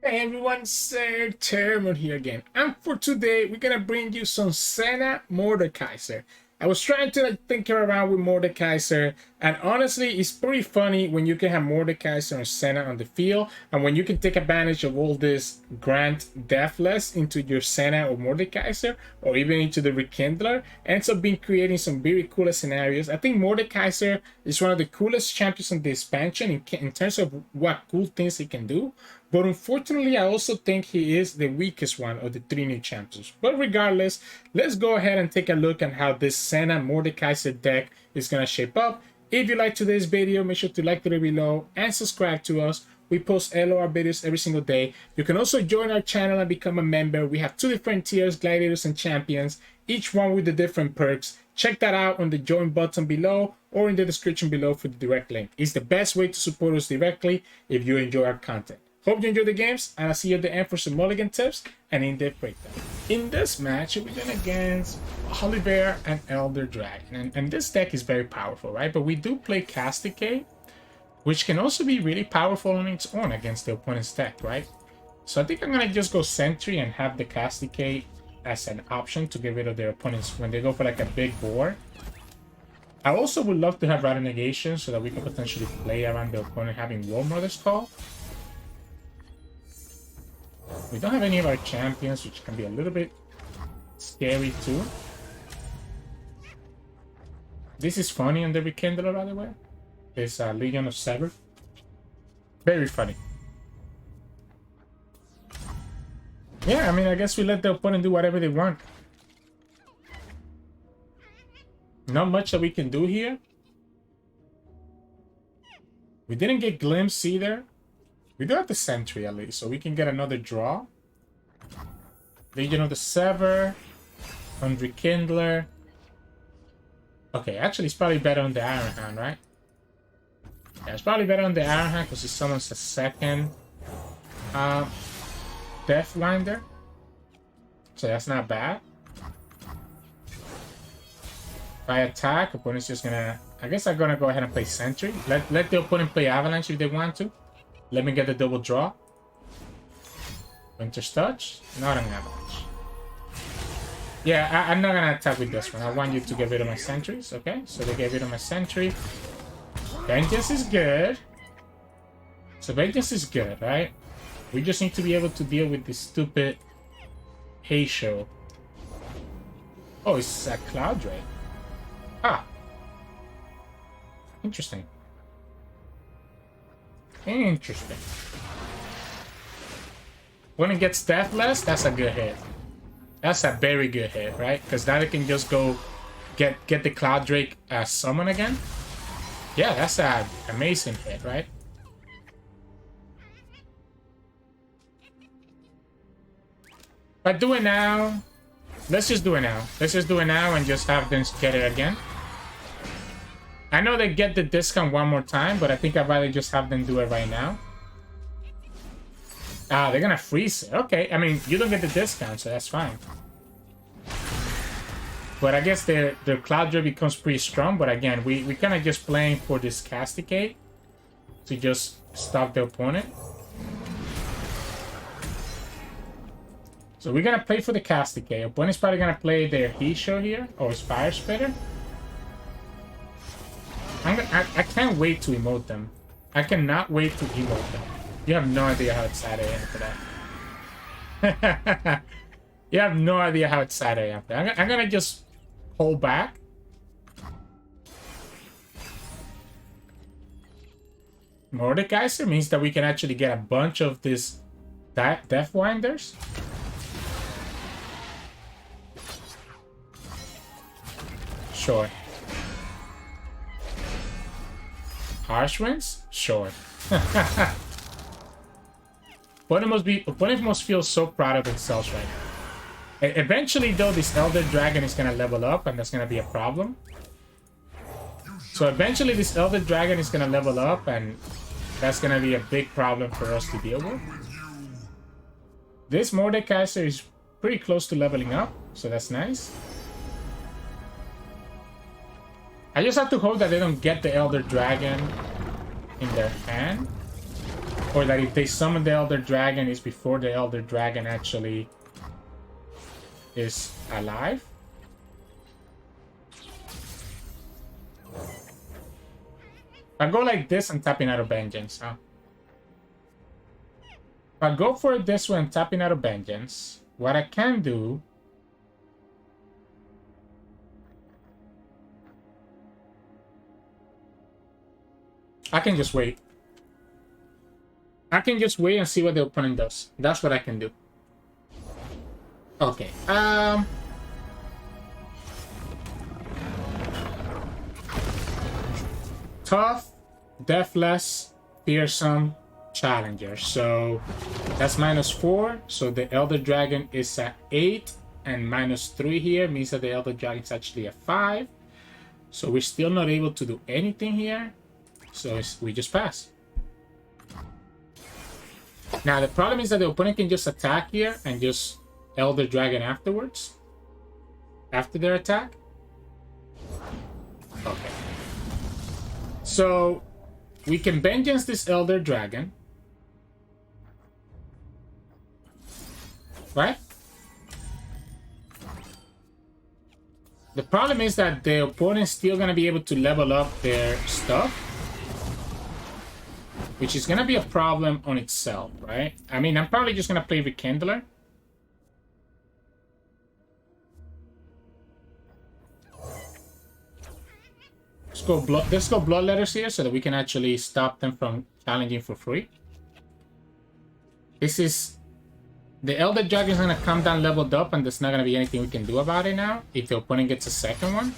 Hey everyone, Sirturmund here again. And for today, we're gonna bring you some Senna Mordekaiser. I was trying to tinker around with Mordekaiser, and honestly, it's pretty funny when you can have Mordekaiser and Senna on the field, and when you can take advantage of all this grant deathless into your Senna or Mordekaiser, or even into the Rekindler, ends up being creating some very cool scenarios. I think Mordekaiser is one of the coolest champions in the expansion in terms of what cool things he can do. But unfortunately, I also think he is the weakest one of the three new champions. But regardless, let's go ahead and take a look at how this Senna Mordekaiser deck is going to shape up. If you like today's video, make sure to like the video below and subscribe to us. We post LOR videos every single day. You can also join our channel and become a member. We have two different tiers, gladiators and champions, each one with the different perks. Check that out on the join button below or in the description below for the direct link. It's the best way to support us directly if you enjoy our content. Hope you enjoy the games, and I'll see you at the end for some mulligan tips and in-depth breakdown. In this match, we're going against Volibear and Elder Dragon. And this deck is very powerful, right? But we do play Castigate, which can also be really powerful on its own against the opponent's deck, right? So I think I'm going to just go Sentry and have the Castigate as an option to get rid of their opponents when they go for like a big board. I also would love to have Rattle Negation so that we can potentially play around the opponent having War Mother's Call. We don't have any of our champions, which can be a little bit scary too. This is funny on the Rekindler, by the way. It's Legion of Sever. Very funny. Yeah, I mean, I guess we let the opponent do whatever they want. Not much that we can do here. We didn't get Glimpse either. We do have the Sentry at least, so we can get another draw. Legion of the Sever on Rekindler. Okay, actually it's probably better on the Iron Hand, right? Yeah, it's probably better on the Iron Hand because it summons a second Deathwinder. So that's not bad. If I attack, opponent's just gonna... I guess I'm gonna go ahead and play Sentry. Let the opponent play Avalanche if they want to. Let me get the double draw. Winter's Touch. Not an Avalanche. Yeah, I'm not gonna attack with this one. I want you to get rid of my sentries. Okay, so they get rid of my sentry. Vengeance is good. So Vengeance is good, right? We just need to be able to deal with this stupid Hay Show. Oh, it's a Cloud Ray. Ah. Interesting. Interesting. When it gets Deathless, that's a good hit. That's a very good hit, right? Because now they can just go get the Cloud Drake summon again. Yeah, that's an amazing hit, right? But do it now. Let's just do it now. Let's just do it now and just have them get it again. I know they get the discount one more time, but I think I'd rather just have them do it right now. Ah, they're gonna freeze it. Okay, I mean, you don't get the discount, so that's fine. But I guess their Cloud Drake becomes pretty strong, but again, we kind of just playing for this Castigate to just stop the opponent. So we're gonna play for the Castigate. Opponent's probably gonna play their He-Show here, or Fire Spitter. I can't wait to emote them. I cannot wait to emote them. You have no idea how excited I am for that. You have no idea how excited I am for that. I'm gonna just hold back. Mordekaiser means that we can actually get a bunch of these Deathwinders. Sure. Harsh Winds? Sure. Opponent must feel so proud of themselves right now. Eventually, though, this Elder Dragon is gonna level up, and that's gonna be a problem. So eventually, this Elder Dragon is gonna level up, and that's gonna be a big problem for us to deal with. This Mordekaiser is pretty close to leveling up, so that's nice. I just have to hope that they don't get the Elder Dragon in their hand. Or that if they summon the Elder Dragon, is before the Elder Dragon actually is alive. I go like this and tapping out of Vengeance, huh? If I go for it this way and tapping out of Vengeance, what I can do... I can just wait. I can just wait and see what the opponent does. That's what I can do. Okay. Tough, deathless, fearsome, challenger. So that's -4. So the Elder Dragon is at 8, and -3 here means that the Elder Dragon is actually at 5. So we're still not able to do anything here. So we just pass. Now the problem is that the opponent can just attack here and just Elder Dragon afterwards. After their attack. Okay. So we can Vengeance this Elder Dragon. Right? The problem is that the opponent's still going to be able to level up their stuff. Which is going to be a problem on itself, right? I mean, I'm probably just going to play Rekindler. Let's go Bloodletters here so that we can actually stop them from challenging for free. This is... The Elder Dragon is going to come down leveled up, and there's not going to be anything we can do about it now if the opponent gets a second one.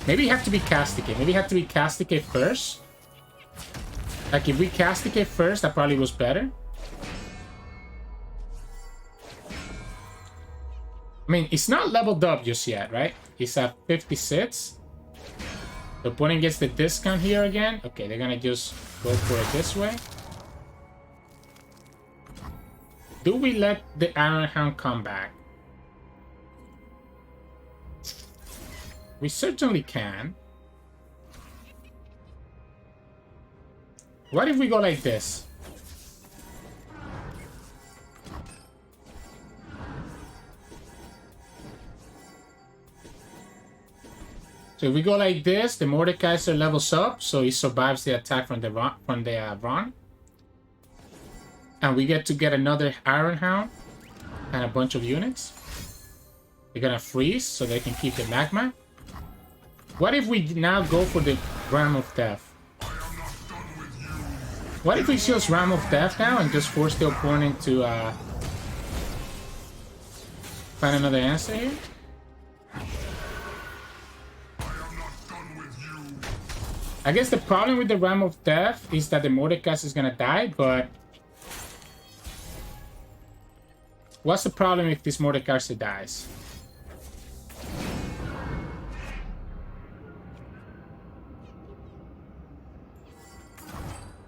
Maybe you have to be Casticate. Maybe you have to be Casticate first. Like, if we Casticate first, that probably was better. I mean, it's not leveled up just yet, right? It's at 56. The opponent gets the discount here again. Okay, they're gonna just go for it this way. Do we let the Iron Hound come back? We certainly can. What if we go like this? So if we go like this, the Mordekaiser levels up, so he survives the attack from the Ron. And we get to get another Iron Hound and a bunch of units. They're gonna freeze so they can keep the magma. What if we now go for the Ram of Death? What if we just Ram of Death now and just force the opponent to find another answer here? I guess the problem with the Ram of Death is that the Mordekaiser is gonna die, but what's the problem if this Mordekaiser dies?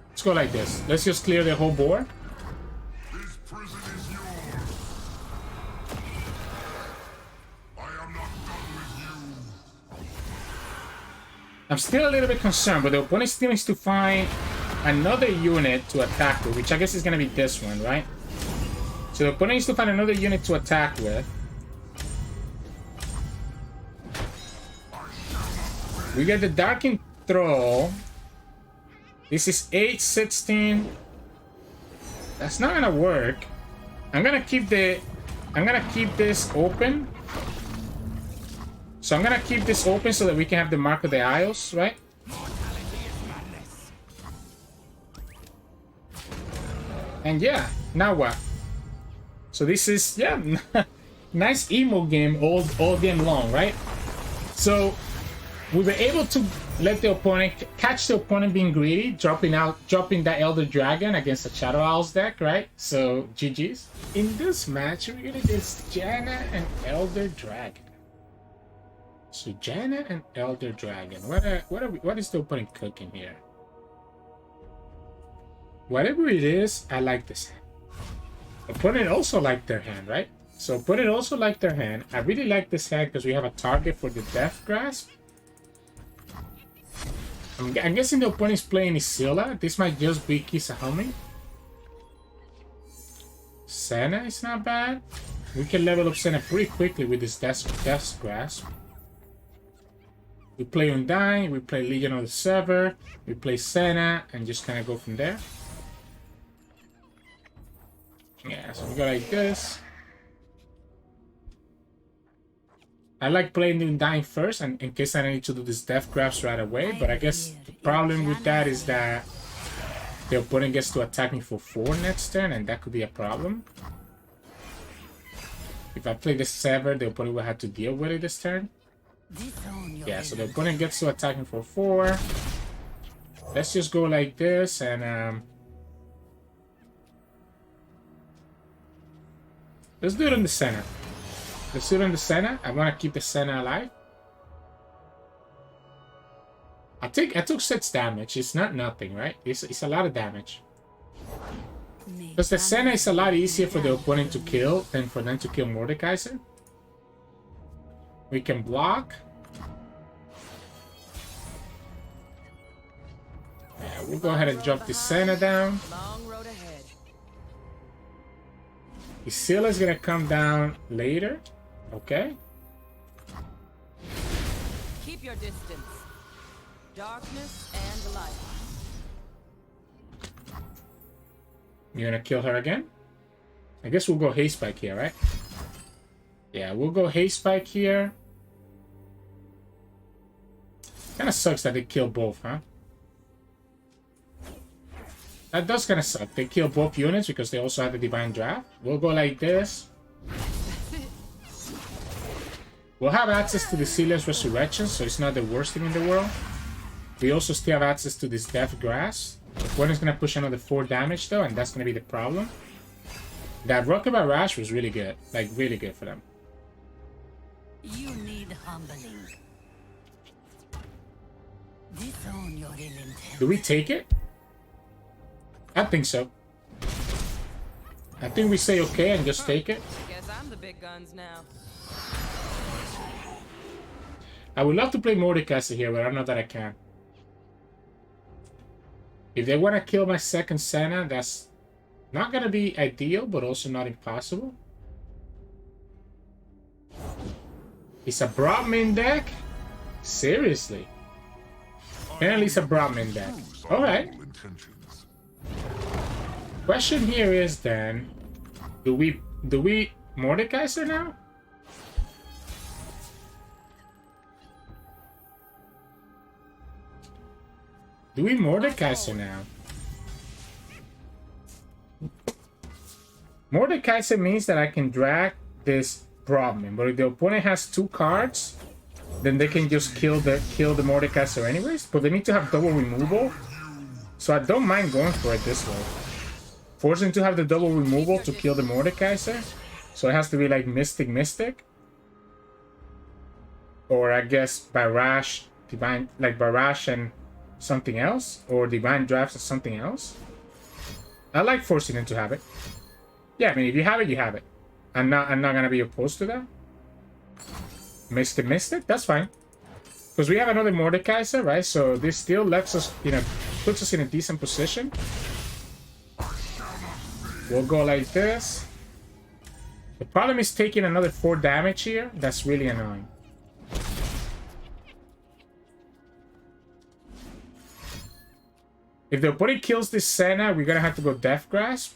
Let's go like this. Let's just clear the whole board. This prison is yours. I am not done with you. I'm still a little bit concerned, but the opponent still needs to find another unit to attack with, which I guess is going to be this one, right? So the opponent needs to find another unit to attack with. We get the Darkened Thrall. This is 8, 16. That's not gonna work. I'm gonna keep this open. So I'm gonna keep this open so that we can have the Mark of the Isles, right? And yeah, now what? So this is, yeah, nice emo game all game long, right? So we were able to let the opponent catch the opponent being greedy, dropping that Elder Dragon against the Shadow Owls deck, right? So GG's. In this match, we're gonna get Janna and Elder Dragon. So Janna and Elder Dragon. What is the opponent cooking here? Whatever it is, I like this hand. Opponent also liked their hand, right? So opponent also liked their hand. I really like this hand because we have a target for the Death Grasp. I'm guessing the opponent's playing Isilla. This might just be Kisahami. Senna is not bad. We can level up Senna pretty quickly with this Death's Grasp. We play Undyne, we play Legion of the Sever, we play Senna, and just kind of go from there. Yeah, so we go like this. I like playing the Undyne first, and in case I need to do this Death Grasp right away, but I guess the problem with that is that the opponent gets to attack me for 4 next turn, and that could be a problem. If I play the Sever, the opponent will have to deal with it this turn. Yeah, so the opponent gets to attack me for 4. Let's just go like this, and let's do it on the Senna. Let's do it on the Senna. I want to keep the Senna alive. I took 6 damage. It's not nothing, right? It's a lot of damage. Because the Senna is a lot easier for the opponent to kill than for them to kill Mordekaiser. We can block. Yeah, we'll go ahead and drop the Senna down. Isilla is gonna come down later. Okay. Keep your distance. Darkness and light. You're gonna kill her again? I guess we'll go Haste Spike here, right? Yeah, we'll go Haste Spike here. Kinda sucks that they kill both, huh? That does kinda suck. They kill both units because they also have the Divine Draft. We'll go like this. We'll have access to the Sealer's Resurrection, so it's not the worst thing in the world. We also still have access to this Death Grass. The opponent's gonna push another 4 damage though, and that's gonna be the problem. That Rocket Barrage was really good. Like, really good for them. You need humbling. Disown your ill intent. Do we take it? I think so. I think we say okay and just take it. Guess I'm the big guns now. I would love to play Mordekaiser here, but I don't know that I can. If they want to kill my second Senna, that's not going to be ideal, but also not impossible. It's a Brahmin deck? Seriously? Apparently it's a Brahmin deck. Alright. Question here is then, do we Mordekaiser now? Do we Mordekaiser now? Mordekaiser means that I can drag this Brahmin, but if the opponent has 2 cards, then they can just kill the Mordekaiser anyways. But they need to have double removal, so I don't mind going for it this way. Forcing to have the double removal to kill the Mordekaiser, so it has to be like Mystic, or I guess Barrage, Divine, like Barrage and something else, or Divine Drafts or something else. I like forcing them to have it. Yeah, I mean, if you have it, you have it. I'm not gonna be opposed to that. Mystic, that's fine. Because we have another Mordekaiser, right? So this still lets us, puts us in a decent position. We'll go like this. The problem is taking another 4 damage here. That's really annoying. If the opponent kills this Senna, we're gonna have to go Death Grasp.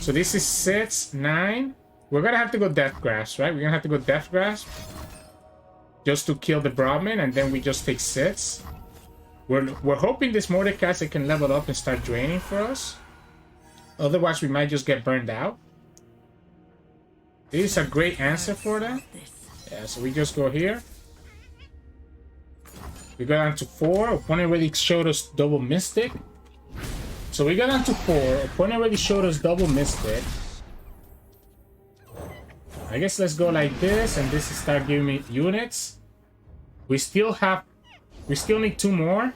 So this is 6, 9. We're gonna have to go Death Grasp, right? We're gonna have to go Death Grasp just to kill the Brahmin, and then we just take 6. We're hoping this Mordekaiser can level up and start draining for us. Otherwise, we might just get burned out. This is a great answer for that. Yeah, so we just go here. We go down to 4. Opponent already showed us double Mystic. So we got down to 4. Opponent already showed us double Mystic. I guess let's go like this, and this is start giving me units. We still need 2 more.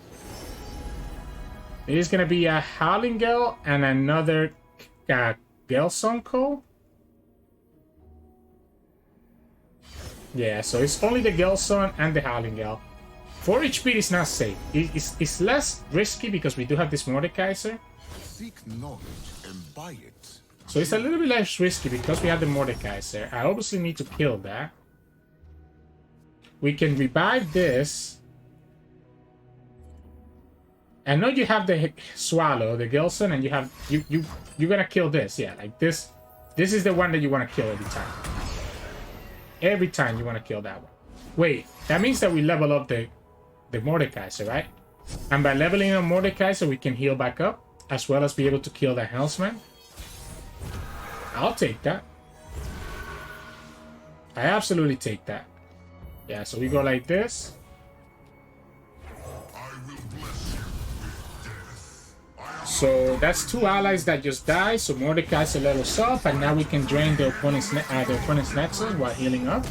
It is gonna be a Howling Gale and another Gelsonko. Yeah, so it's only the Gelson and the Howling Gale. 4 HP is not safe. It's less risky because we do have this Mordekaiser. Seek knowledge and buy it. So it's a little bit less risky because we have the Mordekaiser. I obviously need to kill that. We can revive this. I know you have the Swallow, the Gelson, and you have you're gonna kill this. Yeah, like this. This is the one that you want to kill every time. Every time you want to kill that one. Wait, that means that we level up the Mordekaiser, right? And by leveling up Mordekaiser, we can heal back up, as well as be able to kill the Helmsman. I'll take that. I absolutely take that. Yeah, so we go like this. So that's 2 allies that just died. So Mordekaiser levels up, and now we can drain the opponent's nexus while healing up.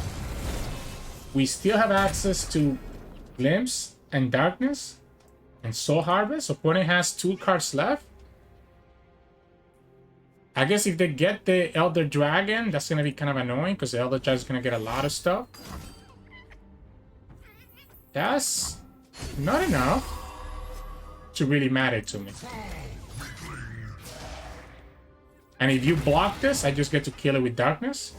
We still have access to Glimpse and Darkness and Soul Harvest. Opponent has 2 cards left. I guess if they get the Elder Dragon, that's gonna be kind of annoying because the Elder Dragon is gonna get a lot of stuff. That's not enough to really matter to me. And if you block this, I just get to kill it with Darkness.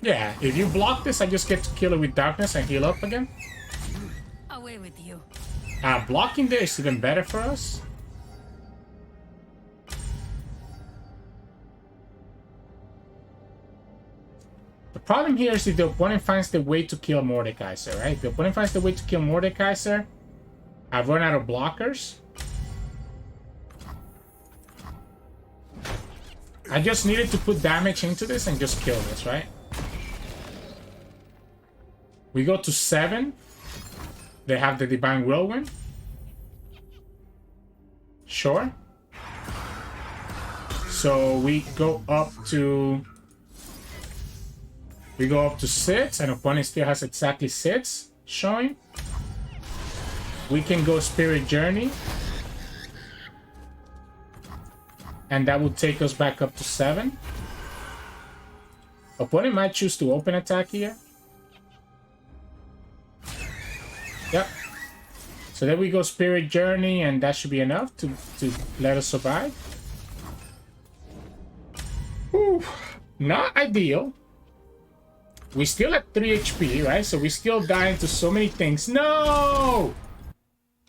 Yeah, if you block this, I just get to kill it with Darkness and heal up again. Away with you. Blocking there is even better for us. The problem here is if the opponent finds the way to kill Mordekaiser, right? If the opponent finds the way to kill Mordekaiser, I've run out of blockers. I just needed to put damage into this and just kill this, right? We go to 7. They have the Divine Whirlwind. Sure. So we go up to 6, and opponent still has exactly 6 showing. We can go Spirit Journey. And that would take us back up to 7. Opponent might choose to open attack here. Yep. So then we go Spirit Journey, and that should be enough to let us survive. Whew. Not ideal. We still at 3 HP, right? So we still dying to so many things. No!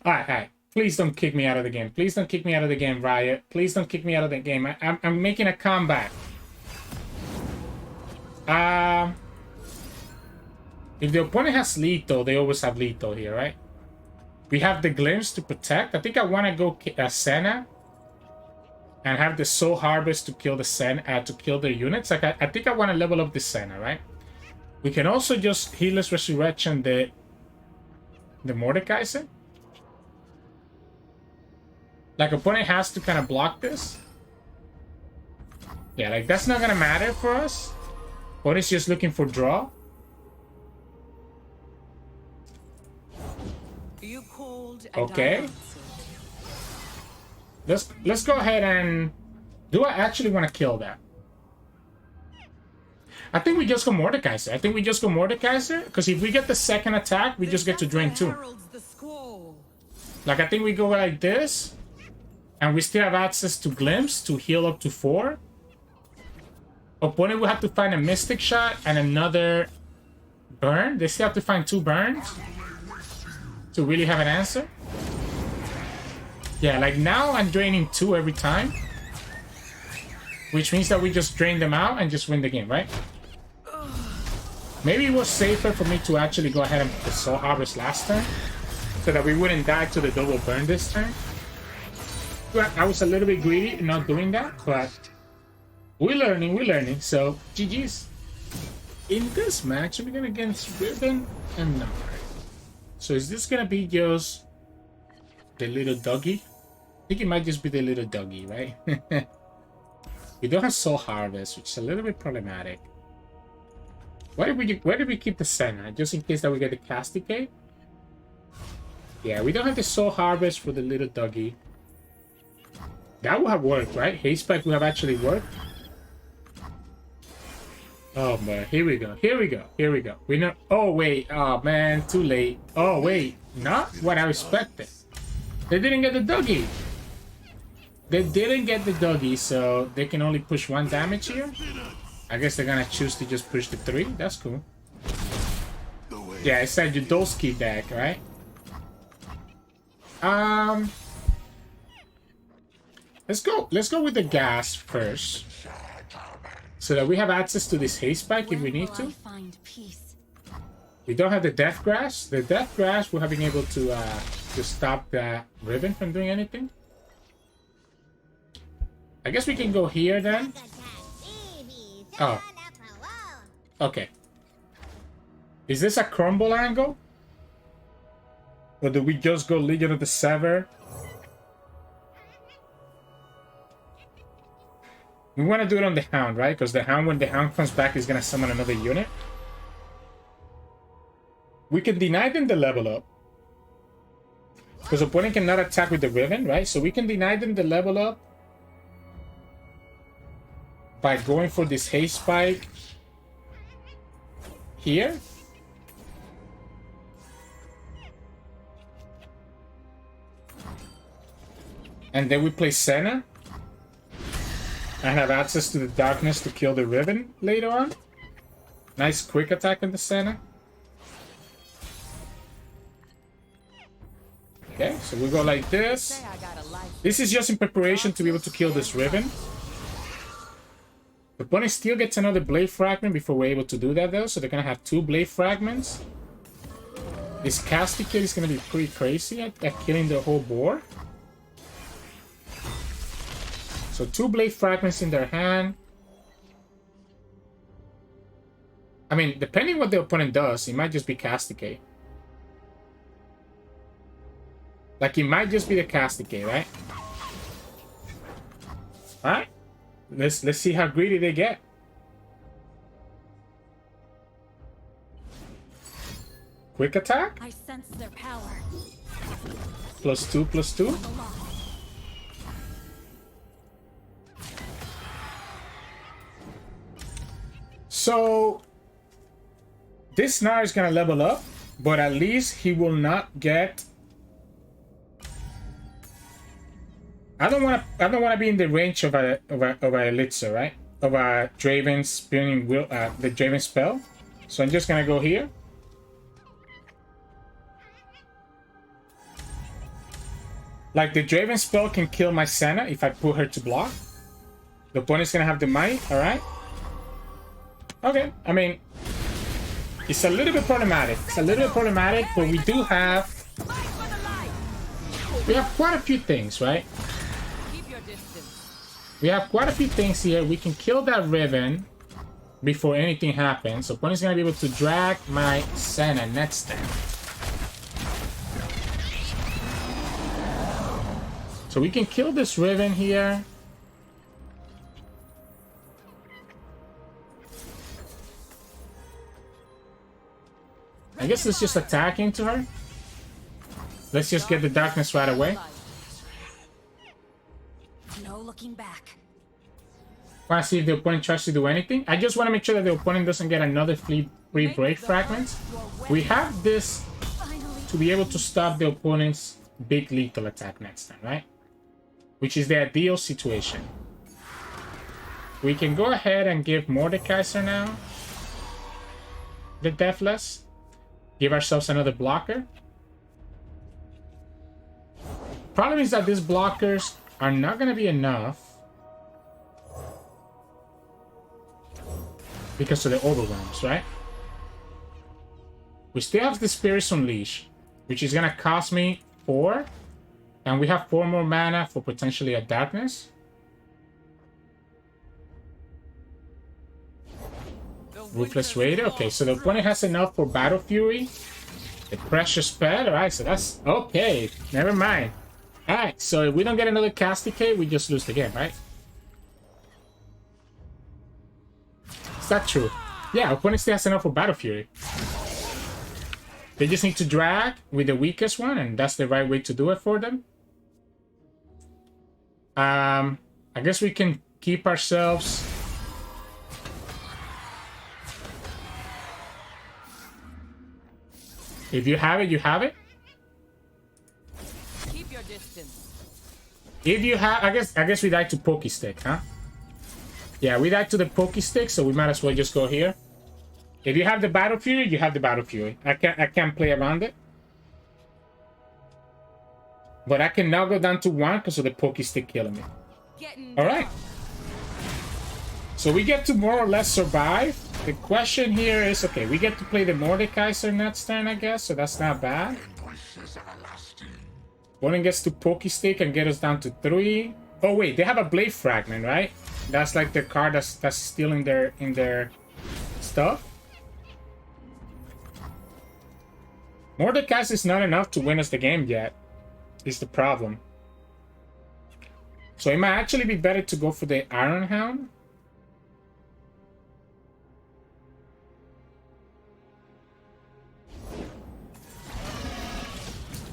Alright. Please don't kick me out of the game. Please don't kick me out of the game, Riot. Please don't kick me out of the game. I'm making a comeback. If the opponent has lethal, they always have lethal here, right? We have the Glimpse to protect. I think I want to go Senna and have the Soul Harvest to kill the Senna, to kill their units. Like I think I want to level up the Senna, right? We can also just Healer's Resurrection the Mordekaiser. Like opponent has to kind of block this. Yeah, like that's not gonna matter for us. Opponent's just looking for draw. You called and Okay. Let's go ahead and do I actually want to kill that? I think we just go Mordekaiser. I think we just go Mordekaiser because if we get the second attack, we just get to drain 2. Like I think we go like this. And we still have access to Glimpse to heal up to 4. Opponent will have to find a Mystic Shot and another burn. They still have to find 2 burns to really have an answer. Yeah, like now I'm draining 2 every time. Which means that we just drain them out and just win the game, right? Maybe it was safer for me to actually go ahead and put the Soul Harvest last turn. So that we wouldn't die to the double burn this turn. I was a little bit greedy in not doing that, but we're learning, so GG's. In this match, we're gonna against Riven Gnar. So is this gonna be just the little doggy? I think it might just be the little doggy, right? We don't have Soul Harvest, which is a little bit problematic. Where did we keep the Senna? Just in case that we get the Castigate? Yeah, we don't have the Soul Harvest for the little doggy. That would have worked, right? Haste Pack would have actually worked. Oh man, here we go. Here we go. Here we go. We know. Oh wait. Oh man, too late. Oh wait, not what I expected. They didn't get the doggy. They didn't get the doggy, so they can only push 1 damage here. I guess they're gonna choose to just push the 3. That's cool. Yeah, it's that Judolski deck, right? Let's go with the gas first, so that we have access to this haste spike if we need to. We don't have the death grass. The death grass we're having able to stop the Riven from doing anything. I guess we can go here then. Oh. Okay. Is this a crumble angle? Or do we just go Legion of the Sever? We want to do it on the Hound, right? Because the Hound, when the Hound comes back, is going to summon another unit. We can deny them the level up. Because opponent cannot attack with the Riven, right? So we can deny them the level up by going for this haste spike here. And then we play Senna. I have access to the darkness to kill the Riven later on. Nice quick attack on the Senna. Okay, so we go like this. This is just in preparation to be able to kill this Riven. The opponent still gets another Blade Fragment before we're able to do that though, so they're gonna have 2 Blade Fragments. This Casticate is gonna be pretty crazy at killing the whole board. So 2 Blade Fragments in their hand. I mean, depending what the opponent does, it might just be Casticate. Like, it might just be the Casticate, right? Alright. Let's see how greedy they get. Quick attack. I sense their power. +2, +2. So this Gnar is gonna level up, but at least he will not get. I don't wanna be in the range of a Elixir, right? Of a Draven spinning will the Draven spell. So I'm just gonna go here. Like, the Draven spell can kill my Senna if I put her to block. The opponent's gonna have the might, alright? Okay, I mean, it's a little bit problematic. It's a little bit problematic, but we do have... We have quite a few things, right? We have quite a few things here. We can kill that Riven before anything happens. So opponent's gonna be able to drag my Senna next turn. So we can kill this Riven here. I guess let's just attack into her. Let's just get the darkness right away. No looking back. Want to see if the opponent tries to do anything. I just want to make sure that the opponent doesn't get another free break fragments. We have this to be able to stop the opponent's big lethal attack next time, right? Which is the ideal situation. We can go ahead and give Mordekaiser now the Deathless. Give ourselves another blocker. Problem is that these blockers are not going to be enough because of the overwhelms, right? We still have the Spirits Unleash, which is going to cost me 4. And we have 4 more mana for potentially a Darkness. Ruthless Raider. Okay, so the opponent has enough for Battle Fury. The Precious Spell. Alright, so that's... Okay, never mind. Alright, so if we don't get another Casticate, we just lose the game, right? Is that true? Yeah, opponent still has enough for Battle Fury. They just need to drag with the weakest one, and that's the right way to do it for them. I guess we can keep ourselves If you have it, you have it. Keep your distance. If you have, I guess we died to Pokey Stick, huh? Yeah, we died to the Pokey Stick, so we might as well just go here. If you have the Battle Fury, you have the Battle Fury. I can't play around it. But I can now go down to 1 because of the Pokey Stick killing me. All right. So we get to more or less survive. The question here is, okay, we get to play the Mordekaiser next turn, I guess, so that's not bad. Opponent gets to Pokey Stick and get us down to 3. Oh wait, they have a Blade Fragment, right? That's like the card that's still in their stuff. Mordekaiser is not enough to win us the game yet, is the problem. So it might actually be better to go for the Iron Hound.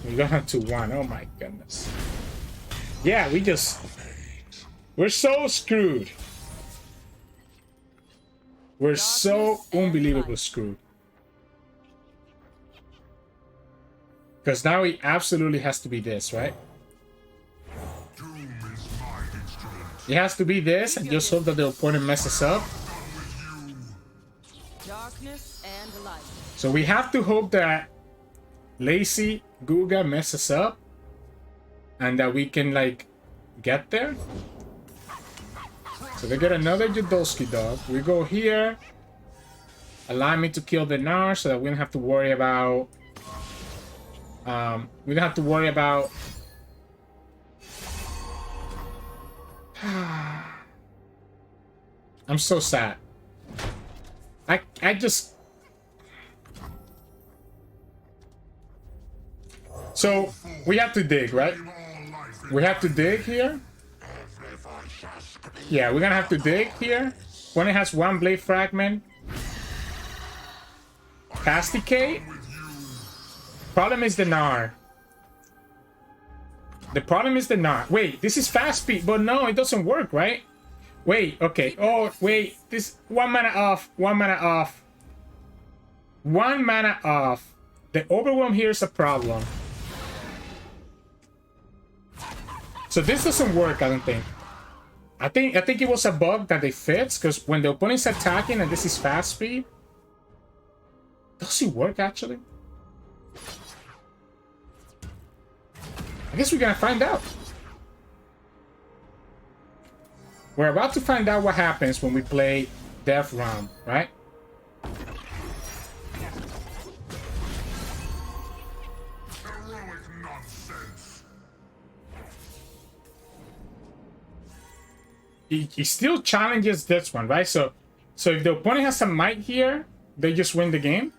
We got up to 1. Oh my goodness. Yeah, we're so screwed. We're so unbelievably screwed. Because now it absolutely has to be this, right? It has to be this, and just hope that the opponent messes up. Darkness and light. So we have to hope that Lazy Guga messes up, and that we can, like, get there. So they get another Jodolski dog. We go here. Allow me to kill the Gnar so that we don't have to worry about... we don't have to worry about... I'm so sad. I just... So, we have to dig, right? We have to dig here. Yeah, we're gonna have to dig here. When it has 1 Blade Fragment. Casticate. Problem is the Gnar. The problem is the Gnar. Wait, this is fast speed, but no, it doesn't work, right? Wait, okay. Oh, wait. This 1 mana off. 1 mana off. 1 mana off. The Overwhelm here is a problem. So this doesn't work, I don't think. I think it was a bug that they fixed, because when the opponent's attacking and this is fast speed, does it work actually? I guess we're gonna find out. We're about to find out what happens when we play Death Realm, right? He still challenges this one, right? So if the opponent has a might here, they just win the game.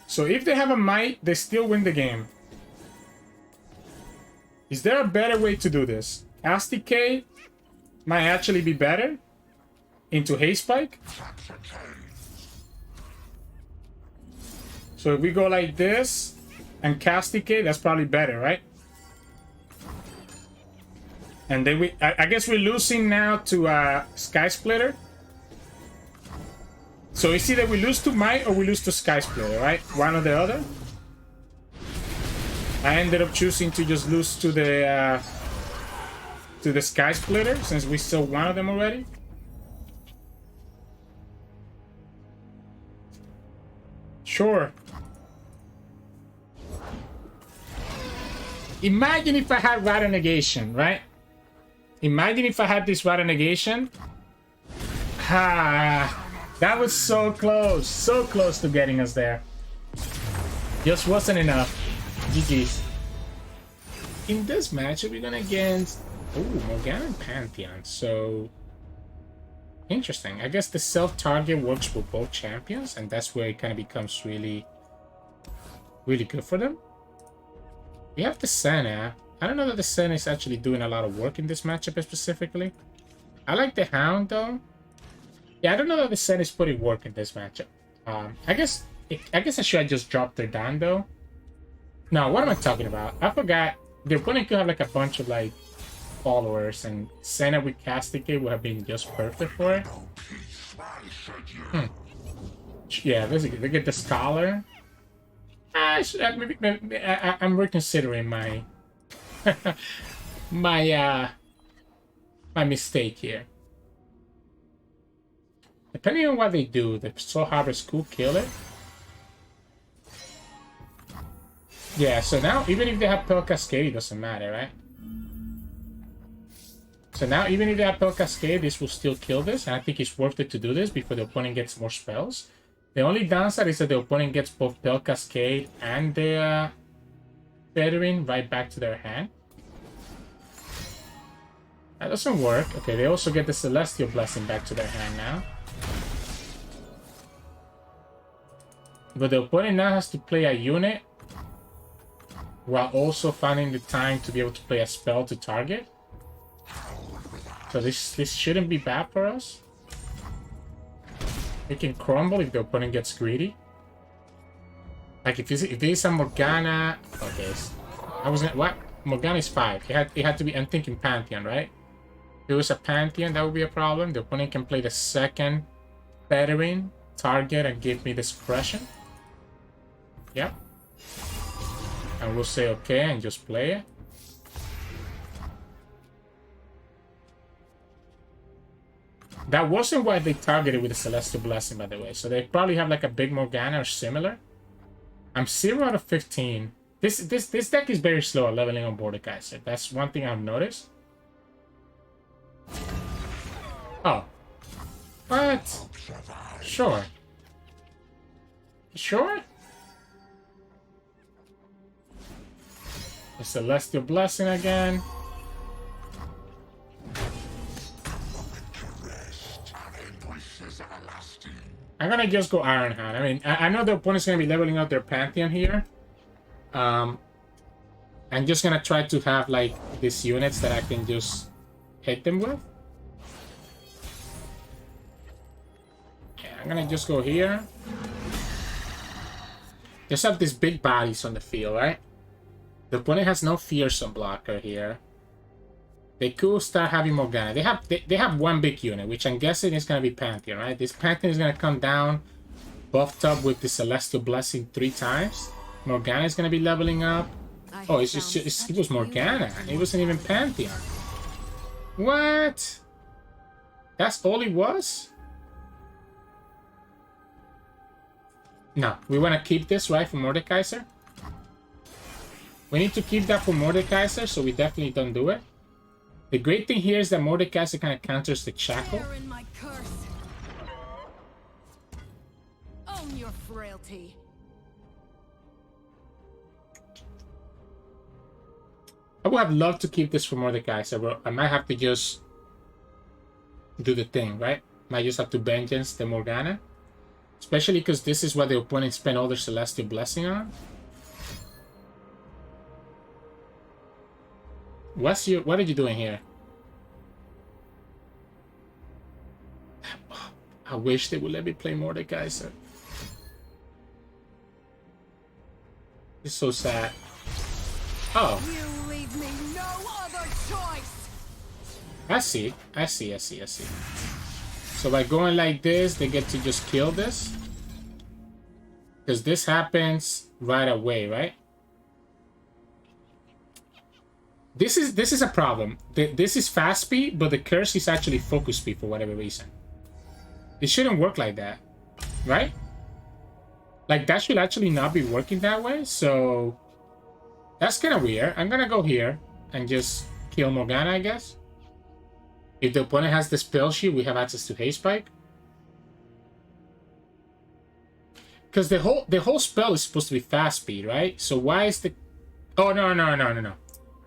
So if they have a might, they still win the game. Is there a better way to do this? Casticate might actually be better into Haste Spike. So if we go like this and Casticate, that's probably better, right? And then I guess we're losing now to Sky Splitter. So it's either we lose to Might or we lose to Sky Splitter, right? One or the other. I ended up choosing to just lose to the Sky Splitter since we saw one of them already. Sure. Imagine if I had Rata Negation, right? Imagine if I had this Rata Negation. That was so close to getting us there. Just wasn't enough. GG's. In this matchup, we're going against Morgana Pantheon. So interesting. I guess the self-target works for both champions, and that's where it kind of becomes really, really good for them. We have the Senna. I don't know that the Senna is actually doing a lot of work in this matchup specifically. I like the Hound though. Yeah, I don't know that the Senna is putting work in this matchup. I guess I should have just dropped her down though. No, what am I talking about? I forgot. The opponent could have like a bunch of like followers, and Senna with Casticate would have been just perfect for it. Yeah, they get the scholar. I'm reconsidering my my my mistake here. Depending on what they do, the Soul Harvest could kill it. Yeah, so now even if they have Pale Cascade, it doesn't matter, right? So now even if they have Pale Cascade, this will still kill this, and I think it's worth it to do this before the opponent gets more spells. The only downside is that the opponent gets both Pale Cascade and the Veteran right back to their hand. That doesn't work. Okay, they also get the Celestial Blessing back to their hand now. But the opponent now has to play a unit while also finding the time to be able to play a spell to target. So this shouldn't be bad for us. We can crumble if the opponent gets greedy. Like if this is a Morgana, okay. I was gonna, what? Morgana is 5. It had to be. I'm thinking Pantheon, right? If it was a Pantheon, that would be a problem. The opponent can play the second Veteran, target, and give me the suppression. Yep. And we'll say okay and just play it. That wasn't why they targeted with the Celestial Blessing, by the way. So they probably have like a big Morgana or similar. I'm 0 out of 15. This deck is very slow at leveling on Mordekaiser. That's one thing I've noticed. Oh. What? Sure. Sure? The Celestial Blessing again. I'm gonna just go Iron Hand. I mean, I know the opponent's gonna be leveling up their Pantheon here. I'm just gonna try to have like these units that I can just hit them with. Yeah, I'm gonna just go here. Just have these big bodies on the field, right? The opponent has no fearsome blocker here. They could start having Morgana. They have one big unit, which I'm guessing is gonna be Pantheon, right? This Pantheon is gonna come down, buffed up with the Celestial Blessing 3 times. Morgana is gonna be leveling up. Oh, it was Morgana. It wasn't even Pantheon. What? That's all it was? No, we want to keep this, right, for Mordekaiser? We need to keep that for Mordekaiser, so we definitely don't do it. The great thing here is that Mordekaiser kind of counters the Shackle. In my curse. Own your frailty. I would have loved to keep this for Mordekaiser, but I might have to just do the thing, right? Might just have to Vengeance the Morgana. Especially because this is what the opponent spent all their Celestial Blessing on. What are you doing here? I wish they would let me play Mordekaiser. It's so sad. Oh. You leave me no other choice. I see. So by going like this, they get to just kill this. Because this happens right away, right? This is a problem. This is fast speed, but the curse is actually focus speed for whatever reason. It shouldn't work like that, right? Like, that should actually not be working that way, so... That's kind of weird. I'm gonna go here and just kill Morgana, I guess. If the opponent has the spell shield, we have access to Haste Spike. Because the whole spell is supposed to be fast speed, right? So why is the... Oh, no.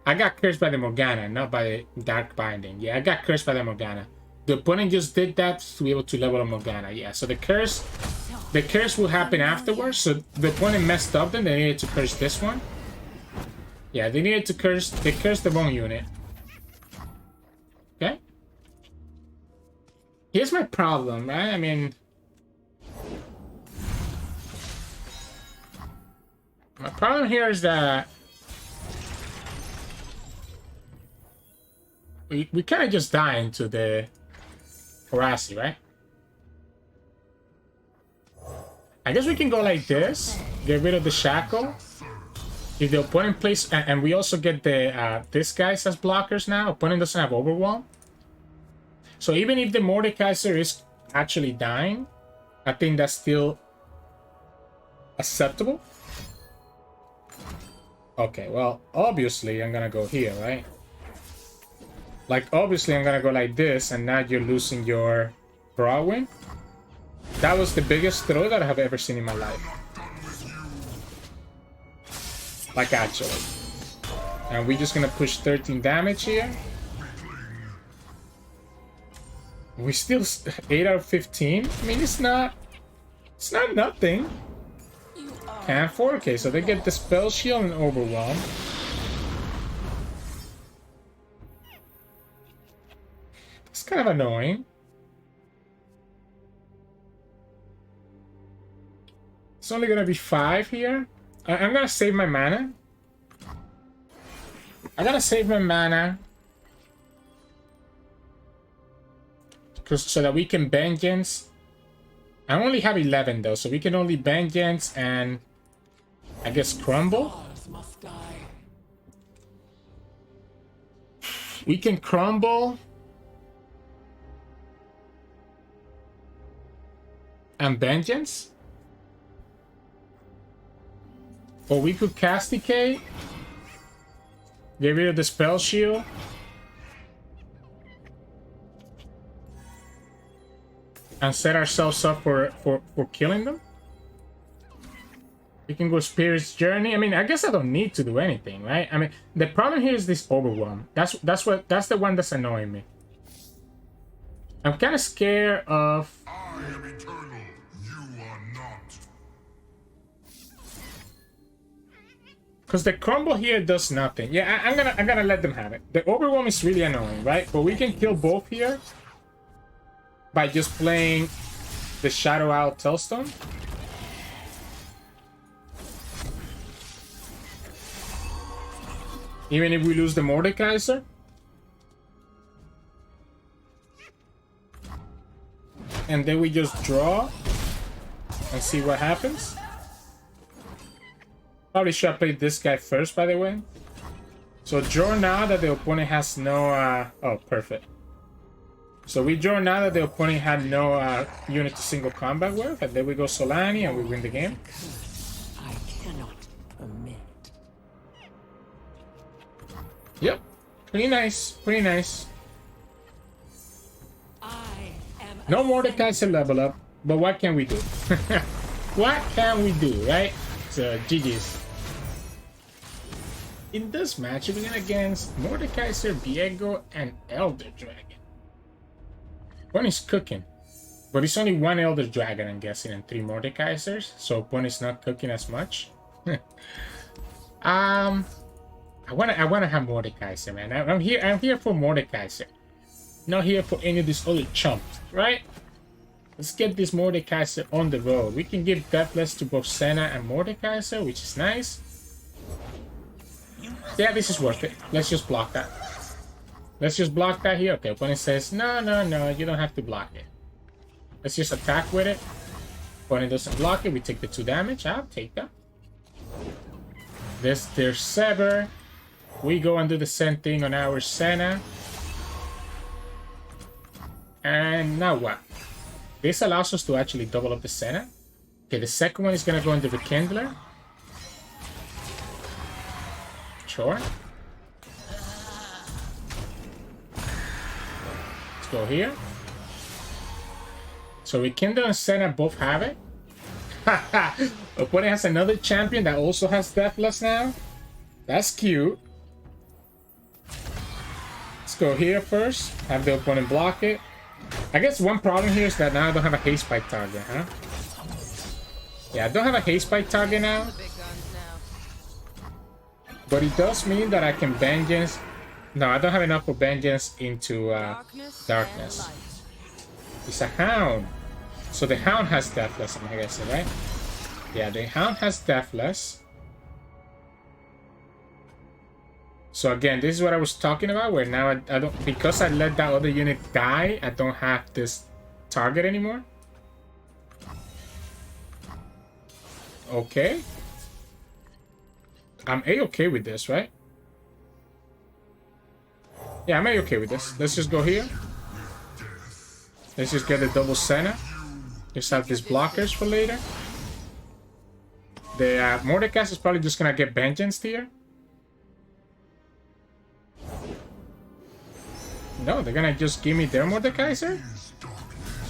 I got cursed by the Morgana, not by the Dark Binding. Yeah, I got cursed by the Morgana. The opponent just did that to be able to level a Morgana. Yeah, so the curse will happen afterwards. So the opponent messed up, then they needed to curse this one. Yeah, they needed to curse... They cursed the wrong unit. Okay? Here's my problem, right? I mean... My problem here is that... We kind of just die into the Horasi, right? I guess we can go like this. Get rid of the shackle. If the opponent plays... And we also get the this guys as blockers now. Opponent doesn't have overwhelm. So even if the Mordekaiser is actually dying, I think that's still acceptable. Okay, well, obviously I'm gonna go here, right? Like, obviously I'm gonna go like this, and now you're losing your Broadwind. That was the biggest throw that I have ever seen in my life. Like, actually. And we're just gonna push 13 damage here. We still 8 out of 15. I mean, it's not nothing. Can 4. Okay, so they get the spell shield and overwhelm. It's kind of annoying. It's only gonna be 5 here. I'm gonna save my mana. I gotta save my mana. So that we can vengeance. I only have 11 though, so we can only vengeance and I guess crumble. We can crumble and vengeance. Or we could castigate. Get rid of the spell shield. And set ourselves up for killing them. We can go Spirit's Journey. I mean, I guess I don't need to do anything, right? I mean, the problem here is this overwhelm. That's the one that's annoying me. I'm kind of scared of. I am eternal. You are not. Because the crumble here does nothing. Yeah, I'm gonna let them have it. The overwhelm is really annoying, right? But we can kill both here by just playing the Shadow Owl Tailstone. Even if we lose the Mordekaiser. And then we just draw and see what happens. Probably should have played this guy first, by the way. So draw now that the opponent has no... oh, perfect. So we draw now that the opponent had no unit to single combat with. And then we go Solani and we win the game. I cannot permit. Yep. Pretty nice. Pretty nice. I am No Mordekaiser level up. But what can we do? What can we do, right? So, GG's. In this match, we're going against Mordekaiser, Viego, and Elder Dragon. One is cooking. But it's only one Elder Dragon, I'm guessing, and 3 Mordekaisers. So one is not cooking as much. I wanna have Mordekaiser, man. I'm here for Mordekaiser. Not here for any of these other chumps, right? Let's get this Mordekaiser on the road. We can give Deathless to both Senna and Mordekaiser, which is nice. Yeah, this is worth it. Let's just block that. Let's just block that here. Okay, opponent says, no, you don't have to block it. Let's just attack with it. Opponent doesn't block it. We take the 2 damage. I'll take that. There's Sever. We go and do the same thing on our Senna. And now what? This allows us to actually double up the Senna. Okay, the second one is going to go into the Kindler. Sure. Let's go here. So Rekindle and Senna both have it. Opponent has another champion that also has Deathless now. That's cute. Let's go here first. Have the opponent block it. I guess one problem here is that now I don't have a haste bite target, huh? Yeah, I don't have a haste bite target now. The big guns now. But it does mean that I can vengeance. No, I don't have enough for vengeance into darkness. And light. It's a hound. So the hound has Deathless, I'm guessing, right? Yeah, the hound has Deathless. So again, this is what I was talking about, where now I don't, because I let that other unit die, I don't have this target anymore. Okay. I'm A-okay with this, right? Yeah, I'm A-okay with this. Let's just go here. Let's just get the double Senna. Just have these blockers for later. The Mordekaiser is probably just gonna get Vengeance here. No, they're gonna just give me their Mordekaiser?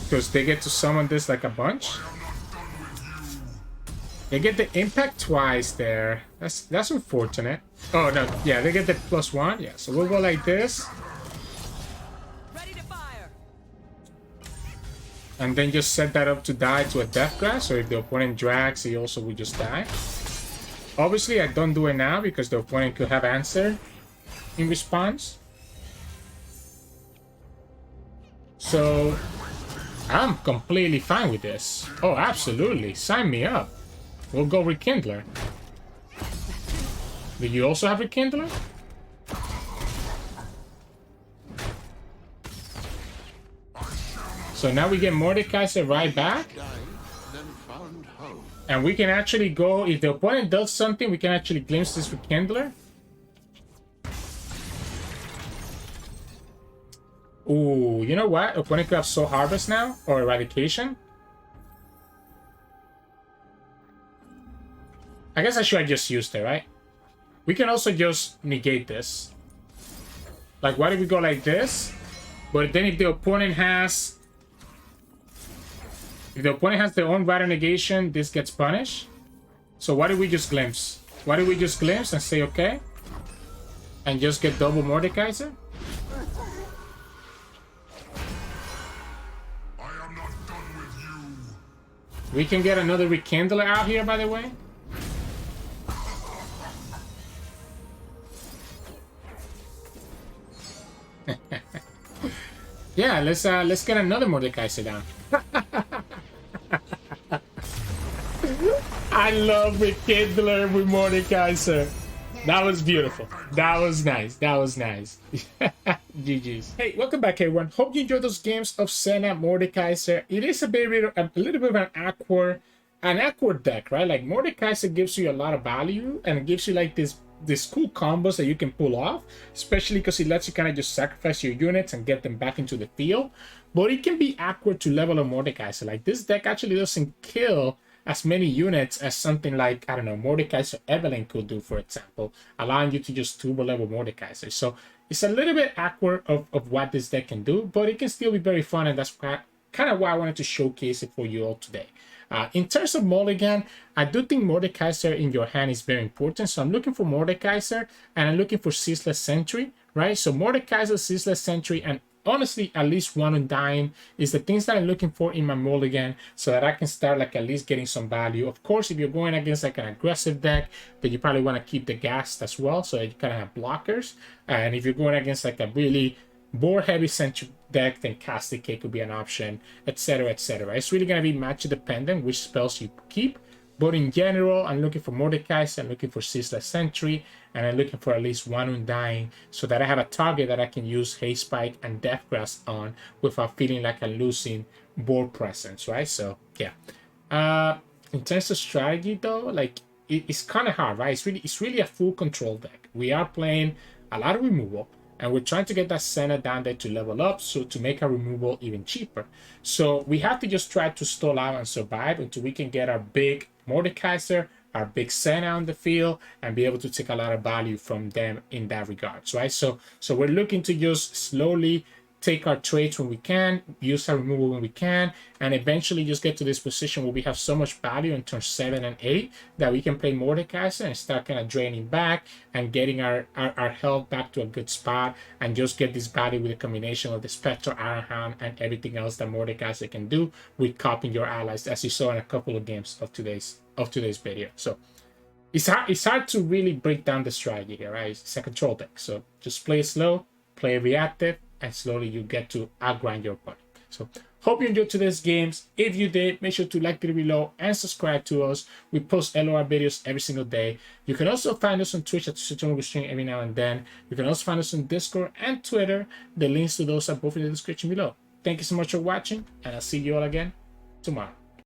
Because they get to summon this like a bunch. They get the impact twice there. That's unfortunate. Oh no, yeah, they get the +1. Yeah, so we'll go like this. Ready to fire. And then just set that up to die to a Death Grasp. So if the opponent drags, he also will just die. Obviously, I don't do it now because the opponent could have answered in response. So I'm completely fine with this. Oh, absolutely. Sign me up. We'll go Rekindler. Do you also have Rekindler? So now we get Mordekaiser right back. And we can actually go, if the opponent does something, we can actually glimpse this Rekindler. Ooh, you know what? Opponent could have Soul Harvest now, or Eradication. I guess I should have just used it, right? We can also just negate this. Like, why did we go like this? But then if the opponent has... If the opponent has their own Rider Negation, this gets punished. So why did we just glimpse? Why did we just glimpse and say okay? And just get double Mordekaiser? I am not done with you. We can get another Rekindler out here, by the way. Yeah, let's get another Mordekaiser down. I love Rekindler with Mordekaiser. That was beautiful. That was nice. That was nice. GG's. Hey, welcome back, everyone. Hope you enjoyed those games of Senna, Mordekaiser. It is a little bit of an awkward deck, right? Like Mordekaiser gives you a lot of value and it gives you like this cool combos that you can pull off, especially because it lets you kind of just sacrifice your units and get them back into the field. But it can be awkward to level a Mordekaiser. Like this deck actually doesn't kill as many units as something like, I don't know, Mordekaiser Evelyn could do, for example, allowing you to just turbo level Mordekaiser. So it's a little bit awkward of what this deck can do, but it can still be very fun, and that's kind of why I wanted to showcase it for you all today. In terms of mulligan, I do think Mordekaiser in your hand is very important. So I'm looking for Mordekaiser and I'm looking for Ceaseless Sentry, right? So Mordekaiser, Ceaseless Sentry, and honestly, at least one Undying is the things that I'm looking for in my mulligan so that I can start like at least getting some value. Of course, if you're going against like an aggressive deck, then you probably want to keep the Ghast as well so that you kind of have blockers. And if you're going against like a really board heavy centric deck, then Casticate could be an option, etc, etc. It's really going to be match dependent which spells you keep, but in general I'm looking for Mordekaiser, I'm looking for Ceaseless Sentry, and I'm looking for at least one Undying so that I have a target that I can use Haste Spike and Death Grasp on without feeling like I'm losing board presence, right? So yeah, in terms of strategy though, like it's kind of hard, right? It's really a full control deck. We are playing a lot of removal, and we're trying to get that Senna down there to level up, so to make our removal even cheaper. So we have to just try to stall out and survive until we can get our big Mordekaiser, our big Senna on the field, and be able to take a lot of value from them in that regards, right? So we're looking to just slowly take our trades when we can, use our removal when we can, and eventually just get to this position where we have so much value in turn 7 and 8 that we can play Mordekaiser and start kind of draining back and getting our health back to a good spot, and just get this value with a combination of the Spectral Iron Hound and everything else that Mordekaiser can do with copying your allies, as you saw in a couple of games of today's video. So it's hard to really break down the strategy here, right? It's a control deck, so just play slow, play reactive, and slowly you get to outgrind your opponent. So hope you enjoyed today's games. If you did, make sure to like the video below and subscribe to us. We post LOR videos every single day. You can also find us on Twitch at Sirturmund. We stream every now and then. You can also find us on Discord and Twitter. The links to those are both in the description below. Thank you so much for watching, and I'll see you all again tomorrow.